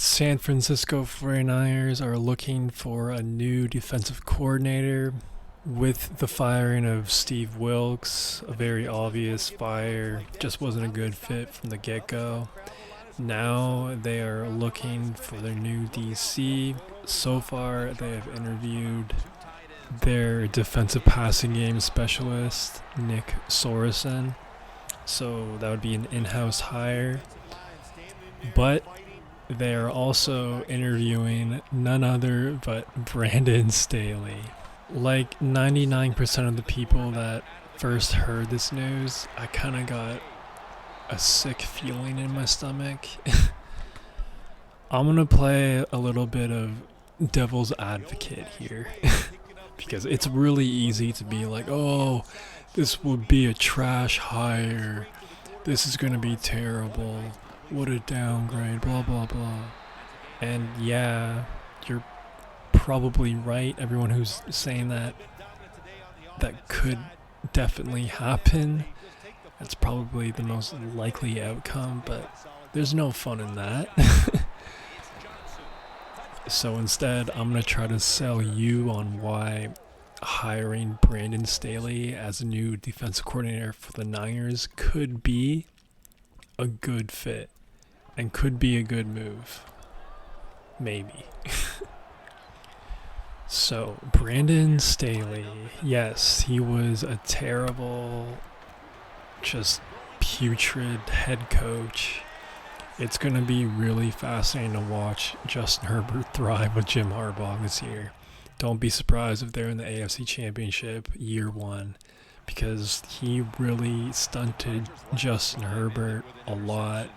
San Francisco 49ers are looking for a new defensive coordinator with the firing of Steve Wilkes, a very obvious fire, just wasn't a good fit from the get-go. Now they are looking for their new DC. So far, they have interviewed their defensive passing game specialist, Nick Sorensen. So that would be an in-house hire. But they are also interviewing none other but Brandon Staley. Like 99% of the people that first heard this news, I kind of got a sick feeling in my stomach. I'm going to play a little bit of devil's advocate here. Because it's really easy to be like, oh, this would be a trash hire. This is going to be terrible. What a downgrade, blah, blah, blah. And yeah, you're probably right. Everyone who's saying that could definitely happen. That's probably the most likely outcome, but there's no fun in that. So instead, I'm going to try to sell you on why hiring Brandon Staley as a new defensive coordinator for the Niners could be a good fit and could be a good move. Maybe. So, Brandon Staley, yes, he was a terrible, just putrid head coach. It's going to be really fascinating to watch Justin Herbert thrive with Jim Harbaugh this year. Don't be surprised if they're in the AFC Championship year one, because he really stunted Justin Herbert a lot.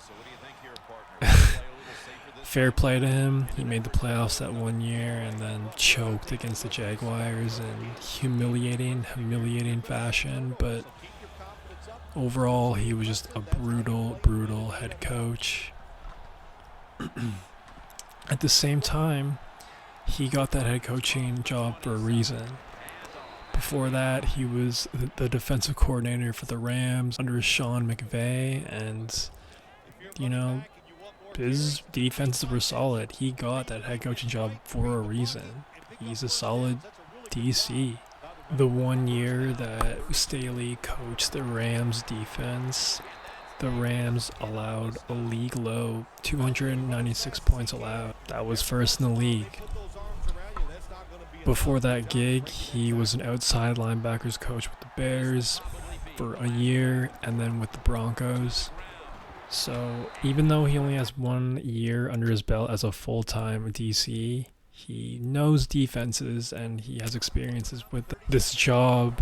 Fair play to him. He made the playoffs that one year and then choked against the Jaguars in humiliating fashion. But overall, he was just a brutal head coach. At the same time, he got that head coaching job for a reason. Before that, he was the defensive coordinator for the Rams under Sean McVay, and, you know, his defenses were solid. He got that head coaching job for a reason. He's a solid DC. The 1 year that Staley coached the Rams defense, the Rams allowed a league low 296 points allowed. That was first in the league. Before that gig, he was an outside linebackers coach with the Bears for a year and then with the Broncos. So even though he only has 1 year under his belt as a full-time DC, he knows defenses and he has experiences with this job,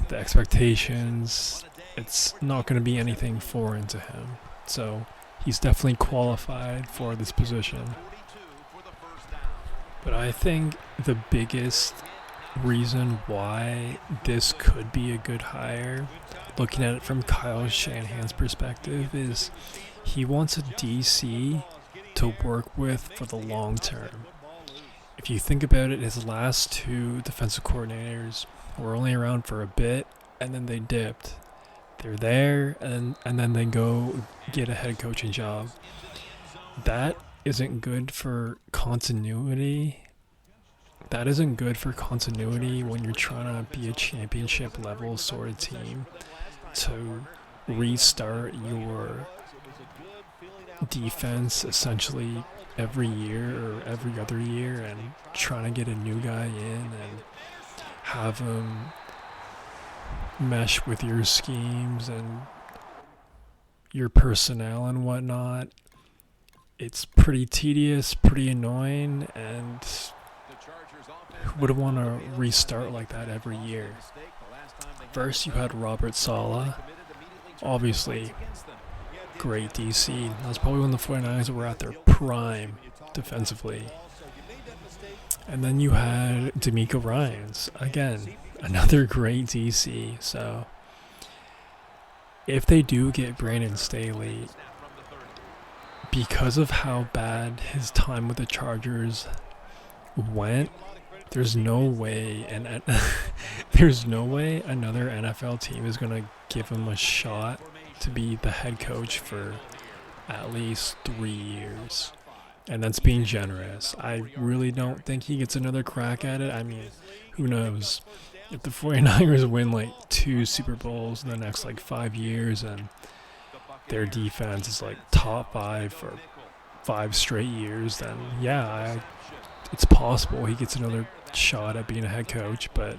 the expectations. It's not going to be anything foreign to him. So he's definitely qualified for this position. But I think the biggest reason why this could be a good hire, looking at it from Kyle Shanahan's perspective, is he wants a DC to work with for the long term. If you think about it, his last 2 defensive coordinators were only around for a bit and then they dipped. They're there and then they go get a head coaching job. That isn't good for continuity. That isn't good for continuity when you're trying to be a championship level sort of team, to restart your defense essentially every year or every other year and trying to get a new guy in and have him mesh with your schemes and your personnel and whatnot. It's pretty tedious, pretty annoying, and who would want to restart like that every year? First, you had Robert Saleh, obviously great DC. That's probably when the 49ers were at their prime defensively. And then you had DeMeco Ryans, again, another great DC. So if they do get Brandon Staley, because of how bad his time with the Chargers went, there's no way there's no way another NFL team is going to give him a shot to be the head coach for at least 3 years. And that's being generous. I really don't think he gets another crack at it. I mean, who knows? If the 49ers win like 2 Super Bowls in the next like 5 years and their defense is like top 5 for 5 straight years, then yeah, it's possible he gets another shot at being a head coach. But,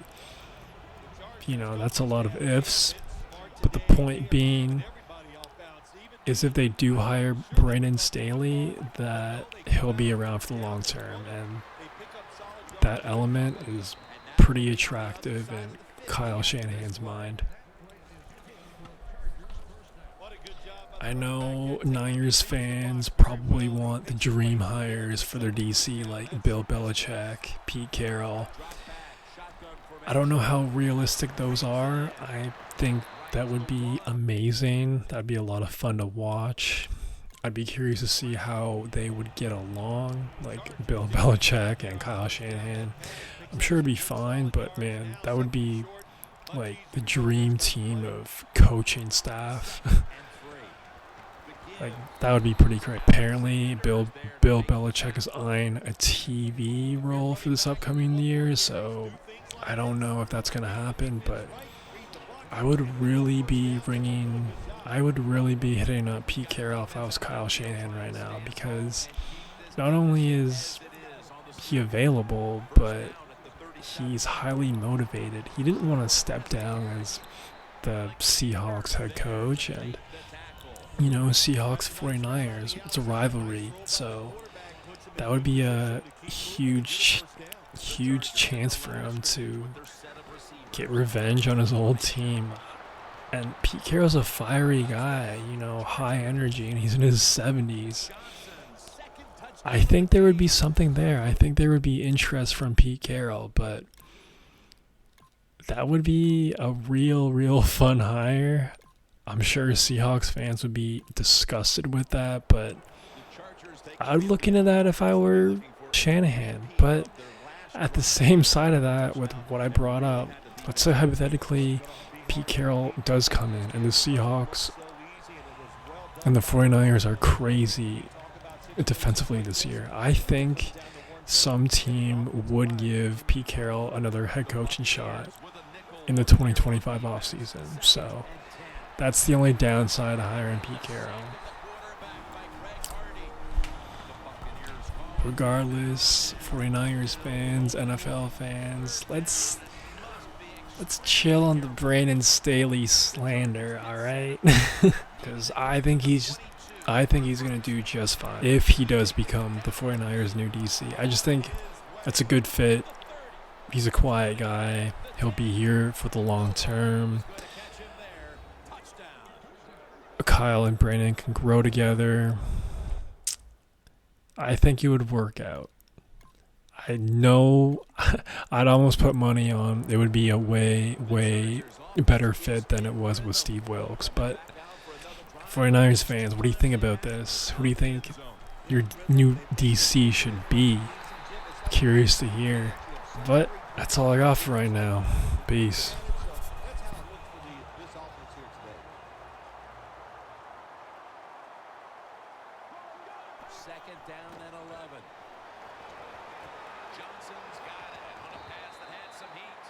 that's a lot of ifs. But the point being is if they do hire Brandon Staley, that he'll be around for the long term. And that element is pretty attractive in Kyle Shanahan's mind. I know Niners fans probably want the dream hires for their DC like Bill Belichick, Pete Carroll. I don't know how realistic those are. I think that would be amazing. That'd be a lot of fun to watch. I'd be curious to see how they would get along, like Bill Belichick and Kyle Shanahan. I'm sure it'd be fine, but man, that would be like the dream team of coaching staff. Like, that would be pretty great. Apparently, Bill Belichick is eyeing a TV role for this upcoming year, so I don't know if that's going to happen, but I would really be hitting up Pete Carroll if I was Kyle Shanahan right now, because not only is he available, but he's highly motivated. He didn't want to step down as the Seahawks head coach, and Seahawks 49ers, it's a rivalry, so that would be a huge chance for him to get revenge on his old team. And Pete Carroll's a fiery guy, high energy, and he's in his 70s. I think there would be something there. I think there would be interest from Pete Carroll, but that would be a real fun hire. I'm sure Seahawks fans would be disgusted with that, but I would look into that if I were Shanahan. But at the same side of that, with what I brought up, let's say hypothetically Pete Carroll does come in and the Seahawks and the 49ers are crazy defensively this year. I think some team would give Pete Carroll another head coaching shot in the 2025 offseason. So that's the only downside of hiring Pete Carroll. Regardless, 49ers fans, NFL fans, let's chill on the Brandon Staley slander, all right? Because I think he's going to do just fine if he does become the 49ers' new DC. I just think that's a good fit. He's a quiet guy. He'll be here for the long term. Kyle and Brandon can grow together. I think it would work out. I know I'd almost put money on it would be a way better fit than it was with Steve Wilkes. But 49ers fans, what do you think about this? Who do you think your new DC should be? Curious to hear. But that's all I got for right now. Peace. Second down and 11. Johnson's got it on a pass that had some heat.